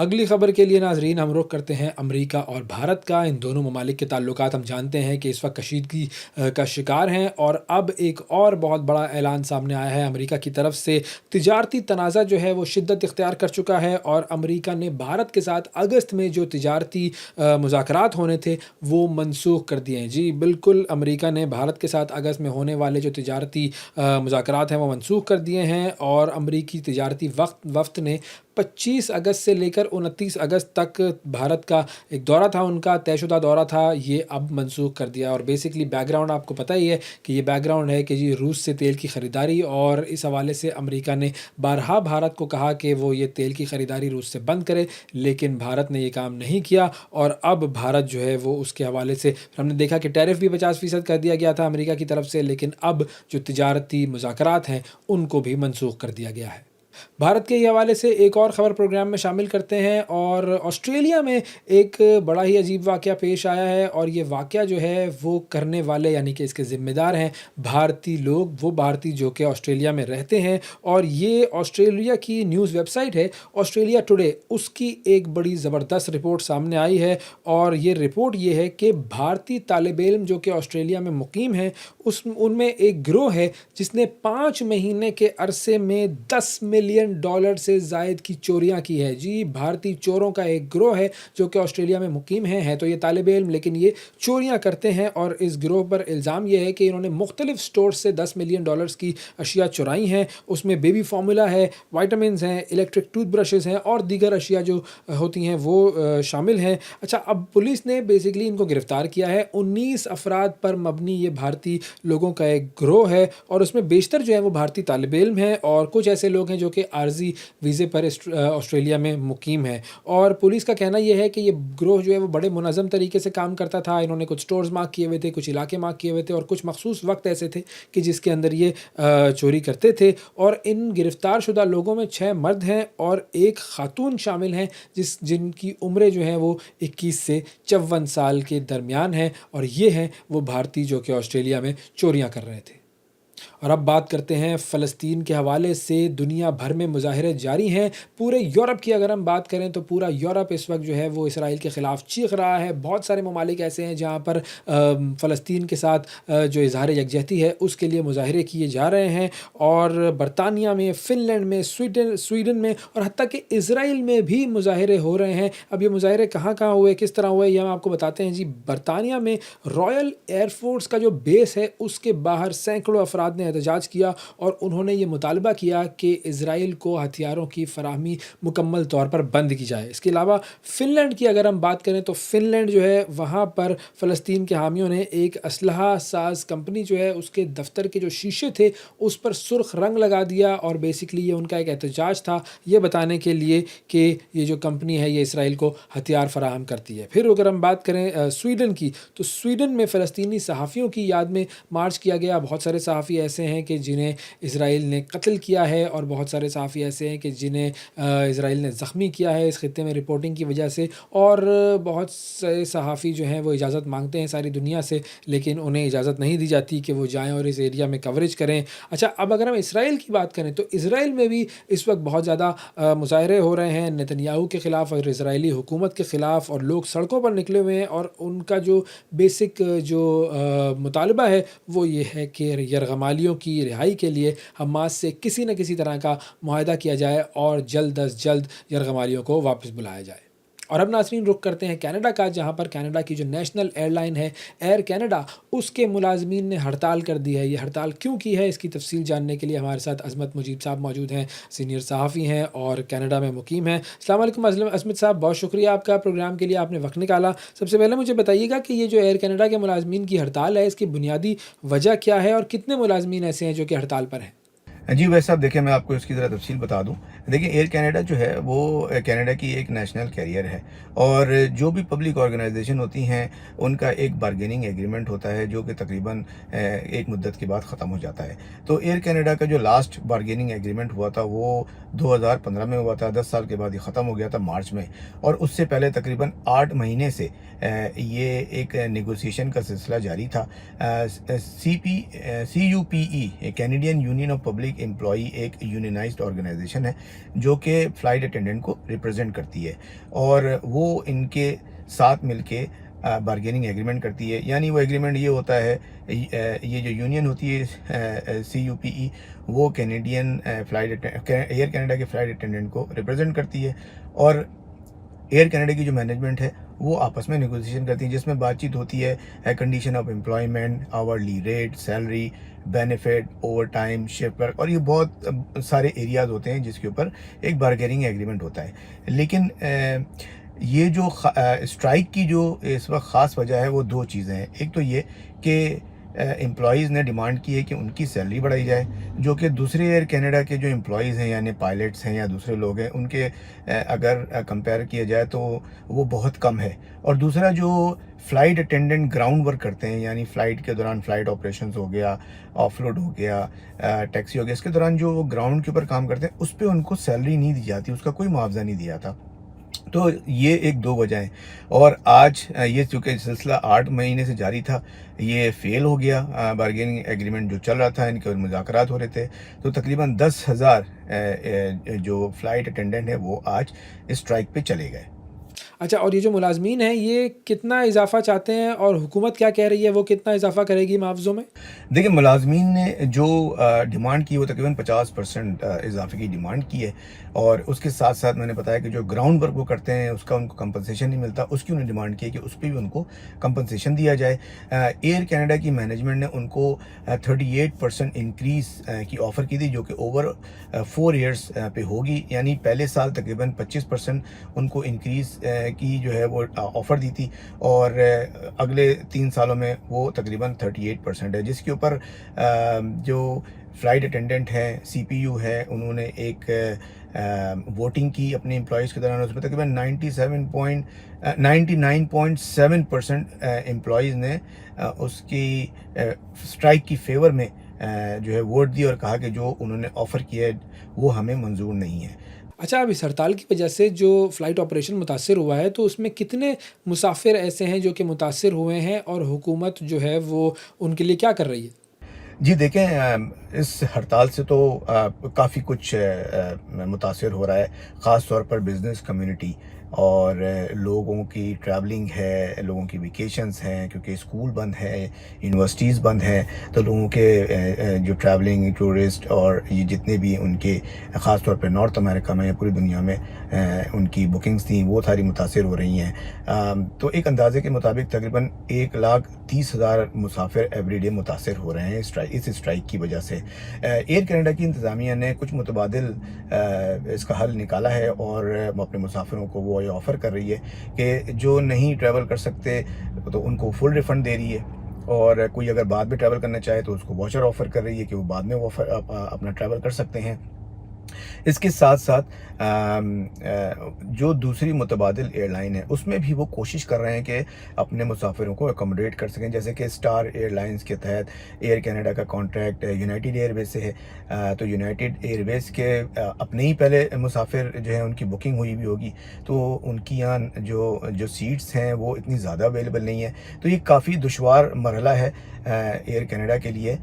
اگلی خبر کے لیے ناظرین ہم رخ کرتے ہیں امریکہ اور بھارت کا۔ ان دونوں ممالک کے تعلقات ہم جانتے ہیں کہ اس وقت کشیدگی کا شکار ہیں، اور اب ایک اور بہت بڑا اعلان سامنے آیا ہے امریکہ کی طرف سے۔ تجارتی تنازع جو ہے وہ شدت اختیار کر چکا ہے، اور امریکہ نے بھارت کے ساتھ اگست میں جو تجارتی مذاکرات ہونے تھے وہ منسوخ کر دیے ہیں۔ جی بالکل، امریکہ نے بھارت کے ساتھ اگست میں ہونے والے جو تجارتی مذاکرات ہیں وہ منسوخ کر دیے ہیں، اور امریکی تجارتی وفد نے 25 اگست سے لے کر 29 اگست تک بھارت کا ایک دورہ تھا، ان کا طے شدہ دورہ تھا، یہ اب منسوخ کر دیا۔ اور بیسکلی بیک گراؤنڈ آپ کو پتہ ہی ہے کہ یہ بیک گراؤنڈ ہے کہ جی روس سے تیل کی خریداری، اور اس حوالے سے امریکا نے بارہا بھارت کو کہا کہ وہ یہ تیل کی خریداری روس سے بند کرے، لیکن بھارت نے یہ کام نہیں کیا، اور اب بھارت جو ہے وہ اس کے حوالے سے ہم نے دیکھا کہ ٹیرف بھی 50% کر دیا گیا تھا امریکہ کی طرف سے، لیکن اب جو تجارتی مذاکرات ہیں ان کو بھی منسوخ کر دیا گیا ہے۔ بھارت کے حوالے سے ایک اور خبر پروگرام میں شامل کرتے ہیں، اور آسٹریلیا میں ایک بڑا ہی عجیب واقعہ پیش آیا ہے، اور یہ واقعہ جو ہے وہ کرنے والے یعنی کہ اس کے ذمہ دار ہیں بھارتی لوگ، وہ بھارتی جو کہ آسٹریلیا میں رہتے ہیں، اور یہ آسٹریلیا کی نیوز ویب سائٹ ہے آسٹریلیا ٹوڈے، اس کی ایک بڑی زبردست رپورٹ سامنے آئی ہے، اور یہ رپورٹ یہ ہے کہ بھارتی طالب علم جو کہ آسٹریلیا میں مقیم ہیں ان میں ایک گروہ ہے جس نے 5 مہینے کے عرصے میں $10 ملین سے زائد کی چوریاں کی ہے۔ جی بھارتی چوروں کا ایک گروہ ہے جو کہ آسٹریلیا میں مقیم ہیں تو یہ طالب علم، لیکن یہ چوریاں کرتے ہیں، اور اس گروہ پر الزام یہ ہے کہ انہوں نے مختلف سٹور سے $10 ملین کی اشیاء چرائی ہیں، اس میں بیبی فارمولا ہے، وائٹامنز ہیں، الیکٹرک ٹوتھ برشز ہیں، اور دیگر اشیاء جو ہوتی ہیں وہ شامل ہیں۔ اچھا، اب پولیس نے بیسکلی ان کو گرفتار کیا ہے، 19 افراد پر مبنی یہ بھارتی لوگوں کا ایک گروہ ہے، اور اس میں بیشتر جو ہے وہ بھارتی طالب علم ہیں، اور کچھ ایسے لوگ ہیں جو کہ عارضی ویزے پر آسٹریلیا میں مقیم ہیں۔ اور پولیس کا کہنا یہ ہے کہ یہ گروہ جو ہے وہ بڑے منظم طریقے سے کام کرتا تھا، انہوں نے کچھ سٹورز مارک کیے ہوئے تھے، کچھ علاقے مارک کیے ہوئے تھے، اور کچھ مخصوص وقت ایسے تھے کہ جس کے اندر یہ چوری کرتے تھے۔ اور ان گرفتار شدہ لوگوں میں 6 مرد ہیں اور 1 خاتون شامل ہیں جن کی عمریں جو ہیں وہ 21 سے 54 سال کے درمیان ہیں، اور یہ ہیں وہ بھارتی جو کہ آسٹریلیا میں چوریاں کر رہے تھے۔ اور اب بات کرتے ہیں فلسطین کے حوالے سے۔ دنیا بھر میں مظاہرے جاری ہیں، پورے یورپ کی اگر ہم بات کریں تو پورا یورپ اس وقت جو ہے وہ اسرائیل کے خلاف چیخ رہا ہے۔ بہت سارے ممالک ایسے ہیں جہاں پر فلسطین کے ساتھ جو اظہار یکجہتی ہے اس کے لیے مظاہرے کیے جا رہے ہیں، اور برطانیہ میں، فن لینڈ میں، سویڈن میں، اور حتیٰ کہ اسرائیل میں بھی مظاہرے ہو رہے ہیں۔ اب یہ مظاہرے کہاں کہاں ہوئے، کس طرح ہوئے، یہ ہم آپ کو بتاتے ہیں۔ جی برطانیہ میں رائل ایئر فورس کا جو بیس ہے اس کے باہر سینکڑوں افراد نے احتجاج کیا، اور انہوں نے یہ مطالبہ کیا کہ اسرائیل کو ہتھیاروں کی فراہمی مکمل طور پر بند کی جائے۔ اس کے علاوہ فن لینڈ کی اگر ہم بات کریں تو فن لینڈ جو ہے وہاں پر فلسطین کے حامیوں نے ایک اسلحہ ساز کمپنی جو ہے اس کے دفتر کے جو شیشے تھے اس پر سرخ رنگ لگا دیا، اور بیسکلی یہ ان کا ایک احتجاج تھا یہ بتانے کے لیے کہ یہ جو کمپنی ہے یہ اسرائیل کو ہتھیار فراہم کرتی ہے۔ پھر اگر ہم بات کریں سویڈن کی، تو سویڈن میں فلسطینی صحافیوں کی یاد میں مارچ کیا گیا۔ بہت سارے صحافی ایسے ہیں کہ جنہیں اسرائیل نے قتل کیا ہے، اور بہت سارے صحافی ایسے ہیں کہ جنہیں اسرائیل نے زخمی کیا ہے اس خطے میں رپورٹنگ کی وجہ سے، اور بہت سے صحافی جو ہیں وہ اجازت مانگتے ہیں ساری دنیا سے، لیکن انہیں اجازت نہیں دی جاتی کہ وہ جائیں اور اس ایریا میں کوریج کریں۔ اچھا، اب اگر ہم اسرائیل کی بات کریں تو اسرائیل میں بھی اس وقت بہت زیادہ مظاہرے ہو رہے ہیں نیتنیاہو کے خلاف اور اسرائیلی حکومت کے خلاف، اور لوگ سڑکوں پر نکلے ہوئے ہیں، اور ان کا جو بیسک جو مطالبہ ہے وہ یہ ہے کہ یرغمالیوں کی رہائی کے لیے حماس سے کسی نہ کسی طرح کا معاہدہ کیا جائے، اور جلد از جلد یرغمالیوں کو واپس بلایا جائے۔ اور اب ناظرین رخ کرتے ہیں کینیڈا کا، جہاں پر کینیڈا کی جو نیشنل ایئر لائن ہے ایئر کینیڈا، اس کے ملازمین نے ہڑتال کر دی ہے۔ یہ ہڑتال کیوں کی ہے اس کی تفصیل جاننے کے لیے ہمارے ساتھ عظمت مجید صاحب موجود ہیں، سینئر صحافی ہیں اور کینیڈا میں مقیم ہیں۔ السلام علیکم عظمت صاحب، بہت شکریہ آپ کا پروگرام کے لیے، آپ نے وقت نکالا۔ سب سے پہلے مجھے بتائیے گا کہ یہ جو ایئر کینیڈا کے ملازمین کی ہڑتال ہے اس کی بنیادی وجہ کیا ہے، اور کتنے ملازمین ایسے ہیں جو کہ ہڑتال پر ہیں؟ جی ویسے صاحب دیکھیں، میں آپ کو اس کی ذرا تفصیل بتا دوں۔ دیکھیں، ایئر کینیڈا جو ہے وہ کینیڈا کی ایک نیشنل کیریئر ہے، اور جو بھی پبلک آرگنائزیشن ہوتی ہیں ان کا ایک بارگیننگ ایگریمنٹ ہوتا ہے جو کہ تقریباً ایک مدت کے بعد ختم ہو جاتا ہے۔ تو ایئر کینیڈا کا جو لاسٹ بارگیننگ ایگریمنٹ ہوا تھا وہ 2015 میں ہوا تھا، 10 سال کے بعد یہ ختم ہو گیا تھا مارچ میں، اور اس سے پہلے تقریباً 8 مہینے سے یہ ایک نیگوسیشن کا سلسلہ جاری تھا۔ CUPE Canadian union of public public employee ایک یونینائزڈ آرگنائزیشن ہے جو کہ فلائٹ اٹینڈنٹ کو ریپرزینٹ کرتی ہے، اور وہ ان کے ساتھ مل کے بارگیننگ ایگریمنٹ کرتی ہے. یعنی وہ ایگریمنٹ یہ ہوتا ہے، یہ جو یونین ہوتی ہے CUPE، وہ کینیڈین ایئر کینیڈا کے فلائٹ اٹینڈنٹ کو ریپرزینٹ کرتی ہے، اور ایئر کینیڈا کی جو مینجمنٹ ہے وہ آپس میں نیگوسیشن کرتی ہیں، جس میں بات چیت ہوتی ہے condition of employment, hourly rate, salary, benefit, over time, shift work, اور یہ بہت سارے ایریاز ہوتے ہیں جس کے اوپر ایک بارگیننگ ایگریمنٹ ہوتا ہے. لیکن یہ جو اسٹرائک کی جو اس وقت خاص وجہ ہے وہ دو چیزیں ہیں. ایک تو یہ کہ امپلائیز نے ڈیمانڈ کی ہے کہ ان کی سیلری بڑھائی جائے، جو کہ دوسرے ایئر کینیڈا کے جو امپلائیز ہیں، یعنی پائلٹس ہیں یا دوسرے لوگ ہیں، ان کے اگر کمپیئر کیا جائے تو وہ بہت کم ہے. اور دوسرا جو فلائٹ اٹینڈنٹ گراؤنڈ ورک کرتے ہیں، یعنی فلائٹ کے دوران فلائٹ آپریشنز ہو گیا، آف لوڈ ہو گیا، ٹیکسی ہو گیا، اس کے دوران جو وہ گراؤنڈ کے اوپر کام کرتے ہیں اس پہ ان کو سیلری نہیں دی جاتی، اس کا کوئی معاوضہ نہیں دیا جاتا. تو یہ ایک دو وجہ ہیں. اور آج یہ چونکہ سلسلہ 8 مہینے سے جاری تھا، یہ فیل ہو گیا. بارگیننگ ایگریمنٹ جو چل رہا تھا، ان کے مذاکرات ہو رہے تھے، تو تقریباً 10,000 جو فلائٹ اٹینڈنٹ ہیں وہ آج اسٹرائک پہ چلے گئے. اچھا، اور یہ جو ملازمین ہیں یہ کتنا اضافہ چاہتے ہیں اور حکومت کیا کہہ رہی ہے، وہ کتنا اضافہ کرے گی معاوضوں میں؟ دیکھیں، ملازمین نے جو ڈیمانڈ کی وہ تقریباً 50% اضافے کی ڈیمانڈ کی ہے، اور اس کے ساتھ ساتھ میں نے بتایا کہ جو گراؤنڈ ورک وہ کرتے ہیں اس کا ان کو کمپنسیشن نہیں ملتا، اس کی انہوں نے ڈیمانڈ کی ہے کہ اس پہ بھی ان کو کمپنسیشن دیا جائے. ایئر کینیڈا کی مینجمنٹ نے ان کو 38% انکریز کی آفر کی تھی، جو کہ اوور 4 ایئرس پہ ہوگی. یعنی پہلے سال تقریباً 25% ان کو انکریز کی جو ہے وہ آفر دی تھی، اور اگلے 3 سالوں میں وہ تقریباً 38% ہے، جس کے اوپر جو فلائٹ اٹینڈنٹ ہیں، CPU ہے، انہوں نے ایک ووٹنگ کی اپنے امپلائیز کے دوران. اس میں تقریباً 99.7% امپلائیز نے اس کی اسٹرائک کی فیور میں جو ہے ووٹ دی، اور کہا کہ جو انہوں نے آفر کیا ہے وہ ہمیں منظور نہیں ہے. اچھا، اب اس ہڑتال کی وجہ سے جو فلائٹ آپریشن متاثر ہوا ہے تو اس میں کتنے مسافر ایسے ہیں جو کہ متاثر ہوئے ہیں، اور حکومت جو ہے وہ ان کے لیے کیا کر رہی ہے؟ جی دیکھیں، اس ہڑتال سے تو کافی کچھ متاثر ہو رہا ہے، خاص طور پر بزنس کمیونٹی، اور لوگوں کی ٹریولنگ ہے، لوگوں کی ویکیشنز ہیں، کیونکہ اسکول بند ہے، یونیورسٹیز بند ہیں، تو لوگوں کے جو ٹریولنگ ٹورسٹ اور یہ جتنے بھی ان کے خاص طور پہ نارتھ امریکہ میں یا پوری دنیا میں ان کی بکنگز تھیں وہ ساری متاثر ہو رہی ہیں. تو ایک اندازے کے مطابق تقریباً 1,30,000 مسافر ایوری ڈے متاثر ہو رہے ہیں اس اسٹرائک کی وجہ سے. ایئر کینیڈا کی انتظامیہ نے کچھ متبادل اس کا حل نکالا ہے، اور اپنے مسافروں کو وہ یہ آفر کر رہی ہے کہ جو نہیں ٹریول کر سکتے تو ان کو فل ریفنڈ دے رہی ہے، اور کوئی اگر بعد میں ٹریول کرنا چاہے تو اس کو واچر آفر کر رہی ہے کہ وہ بعد میں وہ اپنا ٹریول کر سکتے ہیں. اس کے ساتھ ساتھ جو دوسری متبادل ایئر لائن ہے اس میں بھی وہ کوشش کر رہے ہیں کہ اپنے مسافروں کو اکوموڈیٹ کر سکیں. جیسے کہ اسٹار ایئر لائنز کے تحت ایئر کینیڈا کا کانٹریکٹ یونائٹیڈ ایئر ویز سے ہے، تو یونائٹیڈ ایئر ویز کے اپنے ہی پہلے مسافر جو ہیں ان کی بکنگ ہوئی بھی ہوگی، تو ان کی یہاں جو سیٹس ہیں وہ اتنی زیادہ اویلیبل نہیں ہیں. تو یہ کافی دشوار مرحلہ ہے ایئر کینیڈا کے لیے.